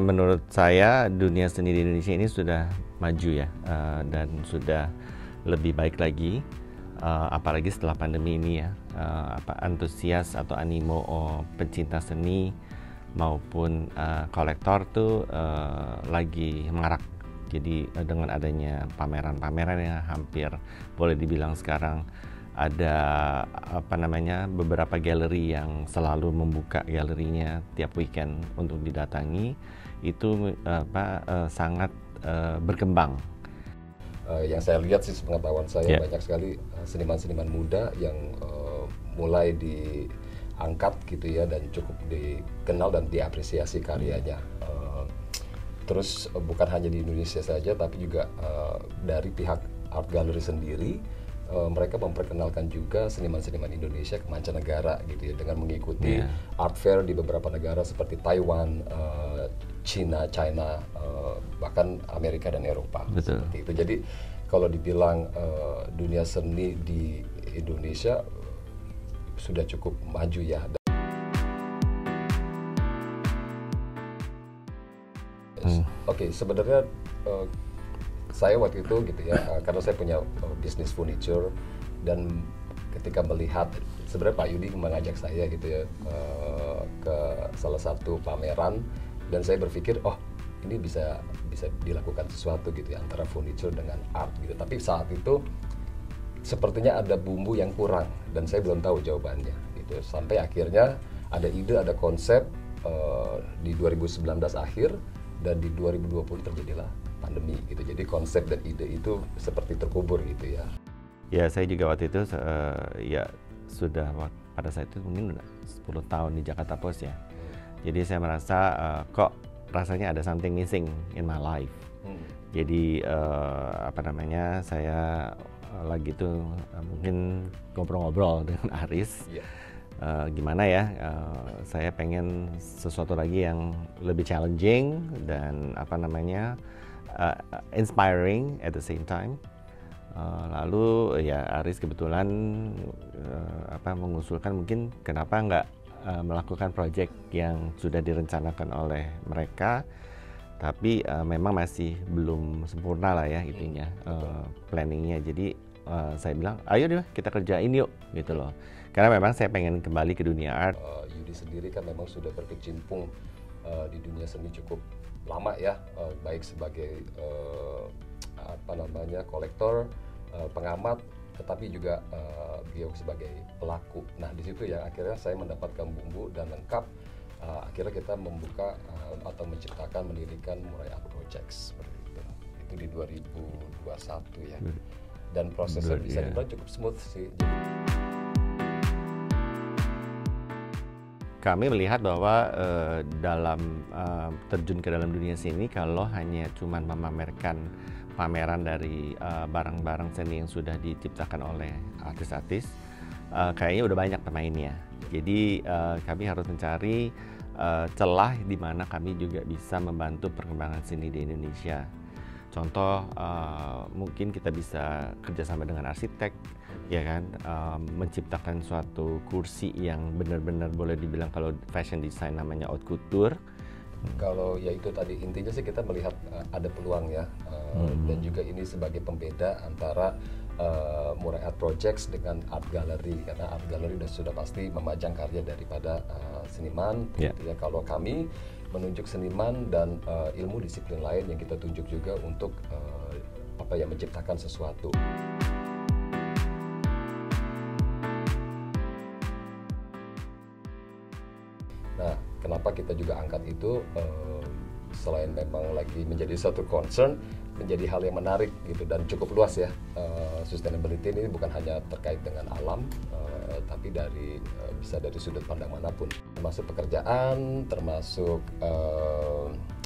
Menurut saya dunia seni di Indonesia ini sudah maju ya, dan sudah lebih baik lagi, apalagi setelah pandemi ini ya. Antusias atau animo pencinta seni maupun kolektor tuh lagi marak. Jadi dengan adanya pameran-pameran yang hampir boleh dibilang sekarang ada beberapa galeri yang selalu membuka galerinya tiap weekend untuk didatangi, itu sangat berkembang. Yang saya lihat sih, sepengetahuan saya, banyak sekali seniman-seniman muda yang mulai diangkat gitu ya, dan cukup dikenal dan diapresiasi karyanya. Terus bukan hanya di Indonesia saja, tapi juga dari pihak art gallery sendiri, mereka memperkenalkan juga seniman-seniman Indonesia ke mancanegara gitu ya, dengan mengikuti art fair di beberapa negara seperti Taiwan, China, bahkan Amerika dan Eropa. Betul. Seperti itu. Jadi kalau dibilang dunia seni di Indonesia sudah cukup maju ya. Oke, sebenarnya saya waktu itu gitu ya, karena saya punya bisnis furniture, dan ketika melihat, sebenarnya Pak Yudi mengajak saya gitu ya ke salah satu pameran, dan saya berpikir, oh ini bisa dilakukan sesuatu gitu ya antara furniture dengan art gitu. Tapi saat itu sepertinya ada bumbu yang kurang dan saya belum tahu jawabannya gitu. Sampai akhirnya ada ide, ada konsep di 2019 akhir, dan di 2020 terjadilah pandemi gitu. Jadi konsep dan ide itu seperti terkubur gitu ya. Ya, saya juga waktu itu ya sudah pada saat itu mungkin 10 tahun di Jakarta Post ya. Jadi saya merasa kok rasanya ada something missing in my life. Jadi saya lagi tuh mungkin ngobrol-ngobrol dengan Aris. Gimana ya, saya pengen sesuatu lagi yang lebih challenging dan inspiring at the same time. Lalu ya Aris kebetulan mengusulkan mungkin kenapa nggak melakukan project yang sudah direncanakan oleh mereka, tapi memang masih belum sempurna lah ya itunya, planningnya. Jadi saya bilang ayo deh kita kerjain yuk gitu loh, karena memang saya pengen kembali ke dunia art. Yudi sendiri kan memang sudah berkecimpung di dunia seni cukup lama ya, baik sebagai kolektor, pengamat, tetapi juga beliau sebagai pelaku. Nah di situ ya akhirnya saya mendapatkan bumbu dan lengkap. Akhirnya kita membuka atau mendirikan Murai Art Projects seperti itu. Itu di 2021 ya. Dan prosesnya bisa dibilang cukup smooth sih. Kami melihat bahwa dalam terjun ke dalam dunia seni, kalau hanya cuman memamerkan pameran dari barang-barang seni yang sudah diciptakan oleh artis-artis, kayaknya udah banyak pemainnya. Jadi kami harus mencari celah di mana kami juga bisa membantu perkembangan seni di Indonesia. Contoh, mungkin kita bisa kerjasama dengan arsitek, ya kan, menciptakan suatu kursi yang benar-benar boleh dibilang kalau fashion design namanya haute couture. Kalau ya itu tadi intinya sih kita melihat ada peluang ya, dan juga ini sebagai pembeda antara Murai Art Projects dengan art gallery, karena art gallery sudah pasti memajang karya daripada seniman. Gitu ya. Kalau kami menunjuk seniman dan ilmu disiplin lain yang kita tunjuk juga untuk menciptakan sesuatu. Nah, kenapa kita juga angkat itu, selain memang lagi menjadi satu concern, menjadi hal yang menarik gitu dan cukup luas ya. Sustainability ini bukan hanya terkait dengan alam, tapi bisa dari sudut pandang manapun, termasuk pekerjaan, termasuk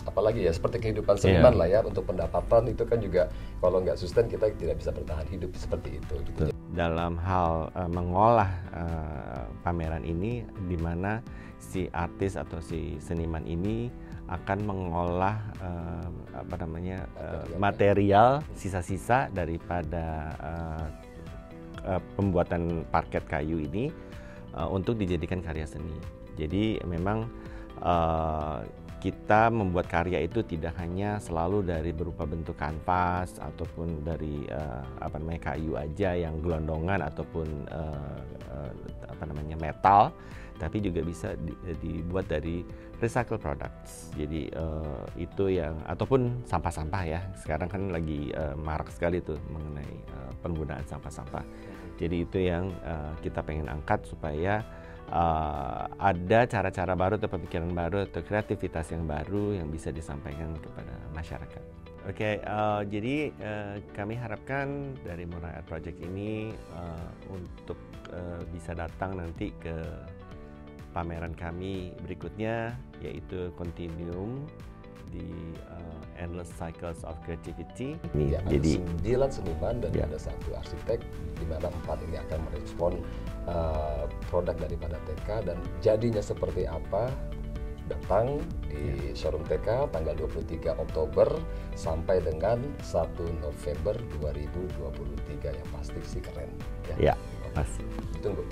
apalagi ya seperti kehidupan seniman lah ya, untuk pendapatan itu kan juga kalau nggak sustain kita tidak bisa bertahan hidup seperti itu gitu. Dalam hal mengolah pameran ini, di mana si artis atau si seniman ini akan mengolah material sisa-sisa daripada pembuatan parket kayu ini untuk dijadikan karya seni. Jadi memang kita membuat karya itu tidak hanya selalu dari berupa bentuk kanvas ataupun dari kayu aja yang gelondongan ataupun metal, tapi juga bisa dibuat dari recycle products. Jadi itu yang ataupun sampah-sampah ya. Sekarang kan lagi marak sekali tuh mengenai penggunaan sampah-sampah. Jadi itu yang kita pengen angkat supaya ada cara-cara baru atau pemikiran baru atau kreativitas yang baru yang bisa disampaikan kepada masyarakat. Oke, jadi kami harapkan dari Murai Art Project ini untuk bisa datang nanti ke pameran kami berikutnya, yaitu Continuum di Endless Cycles of Creativity. Ya, jadi 9 seniman dan ada 1 arsitek, di mana 4 ini akan merespon produk daripada TK, dan jadinya seperti apa datang di showroom TK tanggal 23 Oktober sampai dengan 1 November 2023. Yang pasti sih keren ya, pasti ditunggu.